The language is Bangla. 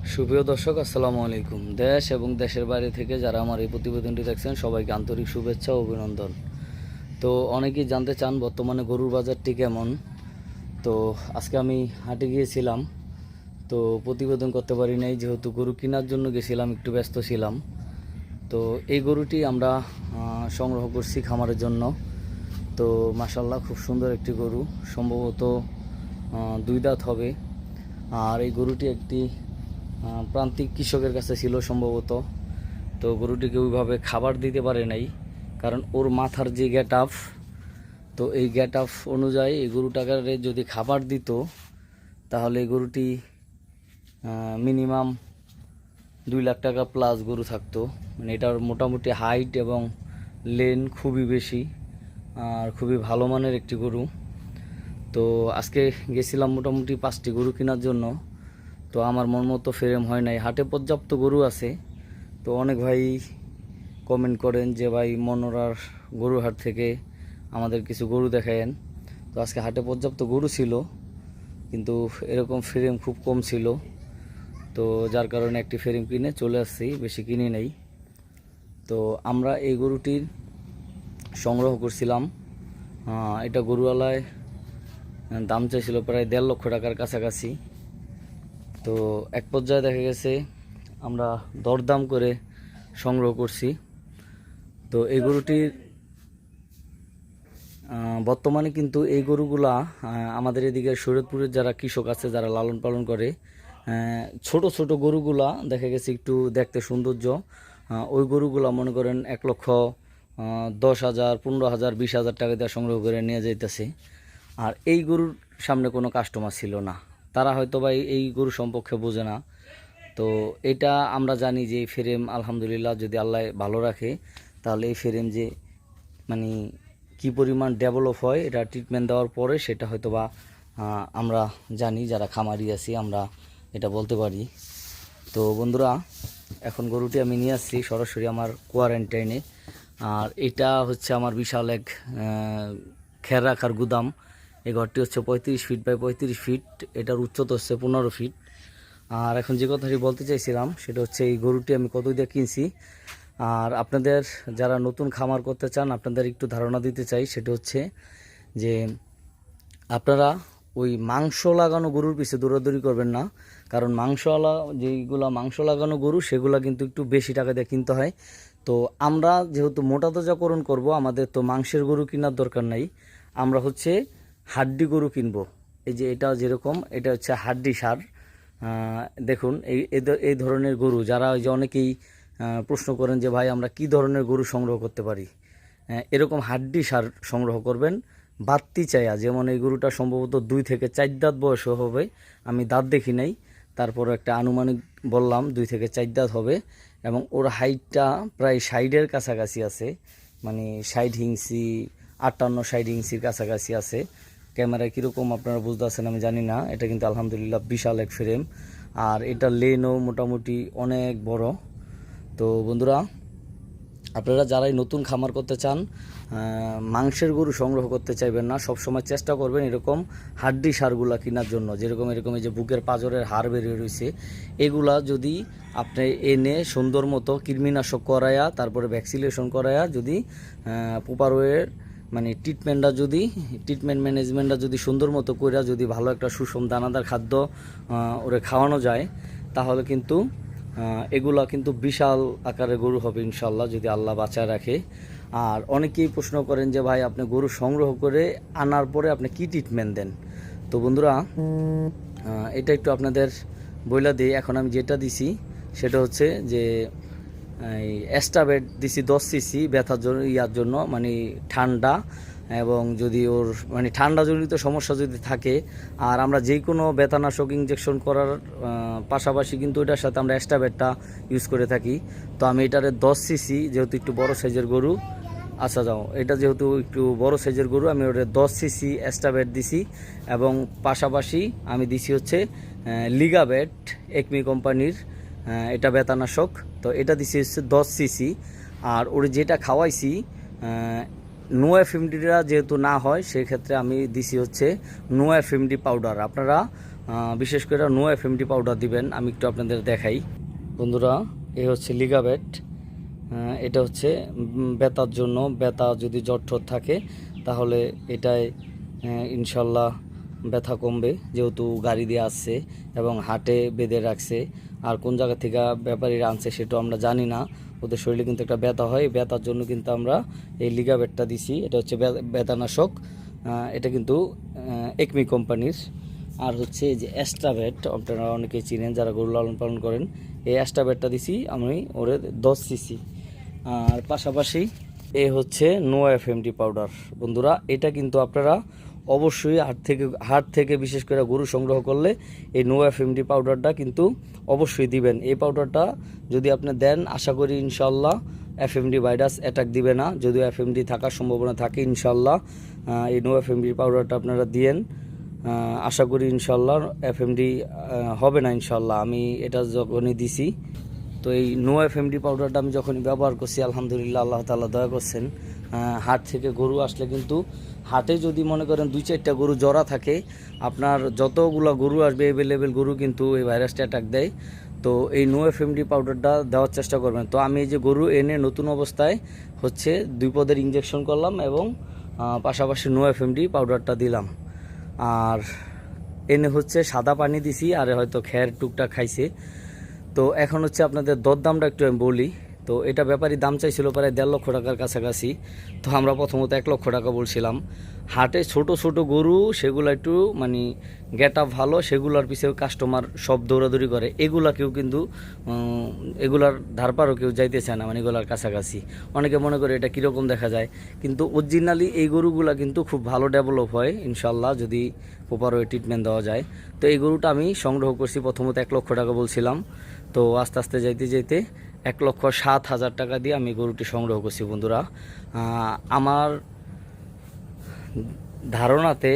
সুপ্রিয় দর্শক, আসসালামু আলাইকুম। দেশ এবং দেশের বাইরে থেকে যারা আমার এই প্রতিবেদনটি দেখছেন সবাইকে আন্তরিক শুভেচ্ছা ও অভিনন্দন। তো অনেকেই জানতে চান বর্তমানে গরুর বাজারটি কেমন। তো আজকে আমি হাটে গিয়েছিলাম, তো প্রতিবেদন করতে পারি নাই যেহেতু গরু কেনার জন্য গেছিলাম, একটু ব্যস্ত ছিলাম। তো এই গরুটি আমরা সংগ্রহ করছি খামারের জন্য। তো মাশাল্লাহ খুব সুন্দর একটি গরু, সম্ভবত 2 দাঁত হবে। আর এই গরুটি একটি প্রান্তিক কৃষকের কাছে ছিল সম্ভবত। তো গরুটিকে ওইভাবে খাবার দিতে পারে নাই, কারণ ওর মাথার যে গেট আপ, তো এই গেট আপ অনুযায়ী এই গরুটাকে যদি খাবার দিত তাহলে এই গরুটি মিনিমাম 2 লাখ টাকা প্লাস গরু থাকতো। মানে এটার মোটামুটি হাইট এবং লেন খুবই বেশি, আর খুবই ভালো মানের একটি গরু। তো আজকে গেছিলাম মোটামুটি 5টি গরু কেনার জন্য। তো আমার মন মতো ফ্রেম হয় নাই, হাটে পর্যাপ্ত গরু আছে। তো অনেক ভাই কমেন্ট করেন যে ভাই মনোরার গরু হাট থেকে আমাদের কিছু গরু দেখায়েন। তো আজকে হাটে পর্যাপ্ত গরু ছিল, কিন্তু এরকম ফ্রেম খুব কম ছিল। তো যার কারণে একটি ফ্রেম কিনে চলে আসছি, বেশি কিনি নেই। তো আমরা এই গরুটির সংগ্রহ করছিলাম। এটা গরুওয়ালায় দাম চাইছিল প্রায় 1.5 লক্ষ টাকার কাছাকাছি। তো এক পর্যায়ে দেখা গেছে আমরা দরদাম করে সংগ্রহ করছি। তো এই গরুটির বর্তমানে কিন্তু এই গরুগুলা আমাদের এদিকে শরীয়তপুরের যারা কৃষক আছে, যারা লালন পালন করে, ছোট ছোট গরুগুলা দেখা গেছে একটু দেখতে সৌন্দর্য, ওই গরুগুলা মনে করেন 1,10,000, 15,000, 20,000 টাকা দিয়ে সংগ্রহ করে নিয়ে যাইতেছে। আর এই গরুর সামনে কোনো কাস্টমার ছিল না, তারা হয়তো বা এই গরু সম্পর্কে বোঝে না। তো এটা আমরা জানি যে এই ফ্রেম আলহামদুলিল্লাহ যদি আল্লাহ ভালো রাখে তাহলে এই ফ্রেম যে মানে কি পরিমাণ ডেভেলপ হয় এটা ট্রিটমেন্ট দেওয়ার পরে সেটা হয়তো বা আমরা জানি, যারা খামারি আছি আমরা এটা বলতে পারি। তো বন্ধুরা, এখন গরুটি আমি নিয়ে আসছি সরাসরি আমার কোয়ারেন্টাইনে। আর এটা হচ্ছে আমার বিশাল এক খের রাখার গুদাম। এই ঘরটি হচ্ছে 35 ফিট বাই 35 ফিট, এটার উচ্চতা হচ্ছে 15 ফিট। আর এখন যে কথাটি বলতে চাইছিলাম সেটা হচ্ছে এই গরুটি আমি কত দিয়ে কিনছি। আর আপনাদের যারা নতুন খামার করতে চান আপনাদের একটু ধারণা দিতে চাই, সেটা হচ্ছে যে আপনারা ওই মাংস লাগানো গরুর পিছে দৌড়াদৌড়ি করবেন না। কারণ মাংসওয়ালা যেইগুলা মাংস লাগানো গরু সেগুলা কিন্তু একটু বেশি টাকা দিয়ে কিনতে হয়। তো আমরা যেহেতু মোটা তাজাকরণ করব, আমাদের তো মাংসের গরু কেনার দরকার নাই, আমরা হচ্ছে হাড্ডি গরু কিনবো। এই যে এটা যেরকম, এটা হচ্ছে হাড্ডি সার। দেখুন এই ধরনের গরু, যারা ওই যে অনেকেই প্রশ্ন করেন যে ভাই আমরা কি ধরনের গরু সংগ্রহ করতে পারি, এরকম হাড্ডি সার সংগ্রহ করবেন বাড়তি চাইয়া। যেমন এই গরুটা সম্ভবত 2 থেকে 4 দাঁত বয়স হবে, আমি দাঁত দেখি নাই, তারপর একটা আনুমানিক বললাম 2 থেকে 4 দাঁত হবে। এবং ওর হাইটটা প্রায় 60-এর কাছাকাছি আছে, মানে 60 ইঞ্চি, 58-60 ইঞ্চির কাছাকাছি আছে। ক্যামেরায় কীরকম আপনারা বুঝতে পারছেন আমি জানি না, এটা কিন্তু আলহামদুলিল্লাহ বিশাল এক ফ্রেম। আর এটা লেনও মোটামুটি অনেক বড়। তো বন্ধুরা, আপনারা যারাই নতুন খামার করতে চান, মাংসের গরু সংগ্রহ করতে চাইবেন না, সব সময় চেষ্টা করবেন এরকম হাড্ডি সারগুলা কেনার জন্য। যেরকম এরকম এই যে বুকের পাঁজরের হাড় বেরিয়ে রয়েছে, এগুলা যদি আপনি এনে সুন্দর মতো কৃমিনাশক করায়া তারপরে ভ্যাকসিনেশন করায়া যদি প্রপার ওয়ের মানে ট্রিটমেন্ট ম্যানেজমেন্টটা যদি সুন্দর মতো কইরা যদি ভালো একটা সুষম দানাদার খাদ্য ওরে খাওয়ানো যায়, তাহলে কিন্তু এগুলা কিন্তু বিশাল আকারের গরু হবে ইনশাল্লাহ, যদি আল্লাহ বাঁচায় রাখে। আর অনেকেই প্রশ্ন করেন যে ভাই আপনি গরু সংগ্রহ করে আনার পরে আপনি কি ট্রিটমেন্ট দেন। তো বন্ধুরা, এটা একটু আপনাদের বইলা দিই। এখন আমি যেটা দিছি সেটা হচ্ছে যে এই অ্যাস্টাবেট দিছি 10 সিসি ব্যথার জন্য, ইয়ার জন্য, মানে ঠান্ডা, এবং যদি ওর মানে ঠান্ডাজনিত সমস্যা যদি থাকে। আর আমরা যে কোনো ব্যথানাশক ইঞ্জেকশন করার পাশাপাশি কিন্তু এটার সাথে আমরা অ্যাস্টাবেটটা ইউজ করে থাকি। তো আমি এটারে 10 সিসি, যেহেতু একটু বড় সাইজের গরু, আচ্ছা যাও, এটা যেহেতু একটু বড় সাইজের গরু, আমি ওটা 10 সিসি অ্যাস্টাবেট দিছি। এবং পাশাপাশি আমি দিছি হচ্ছে লিগাবেট, একমি কোম্পানির, এটা ব্যথানাশক। তো এটা দিছি হচ্ছে 10 সিসি। আর ওর যেটা খাওয়াইছি নো এফএমডিটা যেহেতু না হয়, সেক্ষেত্রে আমি দিছি হচ্ছে নো এফএমডি পাউডার। আপনারা বিশেষ করে নো এফএমডি পাউডার দিবেন। আমি একটু আপনাদের দেখাই বন্ধুরা, এই হচ্ছে লিগাবেট। এটা হচ্ছে ব্যথার জন্য, ব্যথা যদি জ্বর ঠর থাকে তাহলে এটাই ইনশাল্লাহ ব্যথা কমবে, যেহেতু গাড়ি দিয়ে আসছে এবং হাটে বেঁধে রাখছে। আর কোন জায়গা থেকে ব্যাপারীরা আনছে সেটাও আমরা জানি না। ওদের শরীরে কিন্তু একটা ব্যথা হয়, ব্যথার জন্য কিন্তু আমরা এই লিগাবেটটা দিছি। এটা হচ্ছে ব্যথানাশক, এটা কিন্তু একমি কোম্পানির। আর হচ্ছে এই যে অ্যাস্ট্রাবেট, আপনারা অনেকেই চিনেন যারা গরু লালন পালন করেন। এই অ্যাস্ট্রাবেটটা দিছি আমি ওরে 10 সিসি। আর পাশাপাশি এ হচ্ছে নো এফএমডি পাউডার। বন্ধুরা, এটা কিন্তু আপনারা অবশ্যই হাট থেকে বিশেষ করে গরু সংগ্রহ করলে এই নো এফএমডি পাউডারটা কিন্তু অবশ্যই দিবেন। এই পাউডারটা যদি আপনি দেন, আশা করি ইনশাল্লাহ এফএমডি ভাইরাস অ্যাটাক দিবে না। যদিও এফএমডি থাকার সম্ভাবনা থাকে, ইনশাল্লাহ এই নো এফএমডি পাউডারটা আপনারা দিয়েন। আশা করি ইনশাল্লাহ এফএমডি হবে না ইনশাল্লাহ। আমি এটা যখনই দিছি, তো এই নো এফএমডি পাউডারটা আমি যখনই ব্যবহার করছি, আলহামদুলিল্লাহ আল্লাহ তাআলা দয়া করছেন। হাট থেকে গরু আসলে কিন্তু হাটে যদি মনে করেন 2-4টা গরু জরা থাকে, আপনার যতগুলো গরু আসবে অ্যাভেলেবেল গরু কিন্তু এই ভাইরাসটা অ্যাটাক দেয়। তো এই নো এফএমডি পাউডারটা দেওয়ার চেষ্টা করবেন। তো আমি এই যে গরু এনে নতুন অবস্থায় হচ্ছে 2 পদের ইঞ্জেকশন করলাম এবং পাশাপাশি নো এফএমডি পাউডারটা দিলাম। আর এনে হচ্ছে সাদা পানি দিছি, আর হয়তো খের টুকটাক খাইছে। তো এখন হচ্ছে আপনাদের দরদামটা একটু আমি বলি। তো এটা ব্যাপারী দাম চাইছিল প্রায় 1.5 লক্ষ টাকার কাছাকাছি। তো আমরা প্রথমত 1 লক্ষ টাকা বলছিলাম। হাটে ছোট ছোট গরু, সেগুলো একটু মানে গেট আপ ভালো, সেগুলোর পিছিয়ে কাস্টমার সব দৌড়াদৌড়ি করে। এগুলা কিন্তু এগুলার ধারপারও কেউ যাইতে চায় না, মানে এগুলার কাছাকাছি। অনেকে মনে করে এটা কীরকম দেখা যায়, কিন্তু অরিজিনালি এই গরুগুলা কিন্তু খুব ভালো ডেভেলপ হয় ইনশাল্লাহ, যদি প্রপার ওয়ে ট্রিটমেন্ট দেওয়া যায়। তো এই গরুটা আমি সংগ্রহ করছি, প্রথমত 1 লক্ষ টাকা বলছিলাম। তো আস্তে আস্তে যাইতে যাইতে 1,07,000 টাকা দিয়ে আমি গরুটি সংগ্রহ করছি বন্ধুরা। আমার ধারণাতে